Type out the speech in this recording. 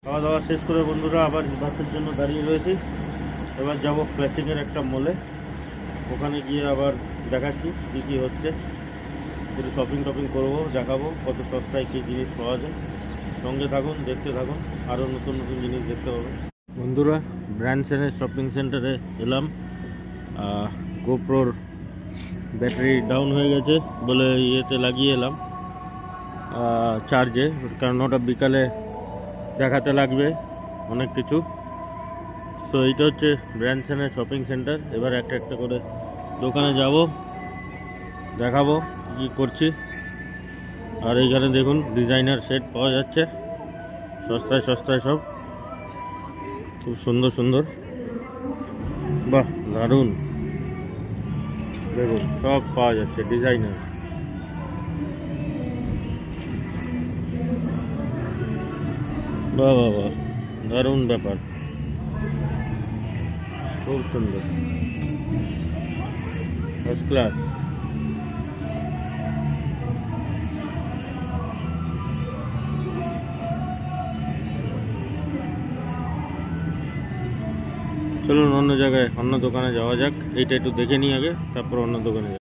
খাওয়া দাওয়া শেষ করে বন্ধুরা আবার বাসের জন্য দাঁড়িয়ে রয়েছি। এবার যাব ক্লাসিকের একটা মলে, ওখানে গিয়ে আবার দেখাচ্ছি কী কী হচ্ছে, একটু শপিং টপিং করবো, দেখাবো কত সস্তায় কী জিনিস পাওয়া যায়। সঙ্গে থাকুন, দেখতে থাকুন, আরও নতুন নতুন জিনিস দেখতে হবে। বন্ধুরা ব্র্যান্ডসেনের শপিং সেন্টারে এলাম। গোপ্রোর ব্যাটারি ডাউন হয়ে গেছে বলে ইয়েতে লাগিয়ে এলাম চার্জে, কারণ ওটা বিকালে দেখাতে লাগবে অনেক কিছু। সো এইটা হচ্ছে ব্র্যান্ডসেনের শপিং সেন্টার। এবার একটা একটা করে দোকানে যাব, দেখাবো কী করছি। আর এইখানে দেখুন ডিজাইনার সেট পাওয়া যাচ্ছে সস্তায় সস্তায়, সব খুব সুন্দর সুন্দর। বাহ, দারুণ! দেখুন সব পাওয়া যাচ্ছে ডিজাইনার। বাহ বাহ বাহ, দারুণ ব্যাপার, খুব সুন্দর, ফার্স্ট ক্লাস। চলুন অন্য জায়গায়, অন্য দোকানে যাওয়া যাক। এইটা একটু দেখে নিই আগে, তারপর অন্য দোকানে যাই।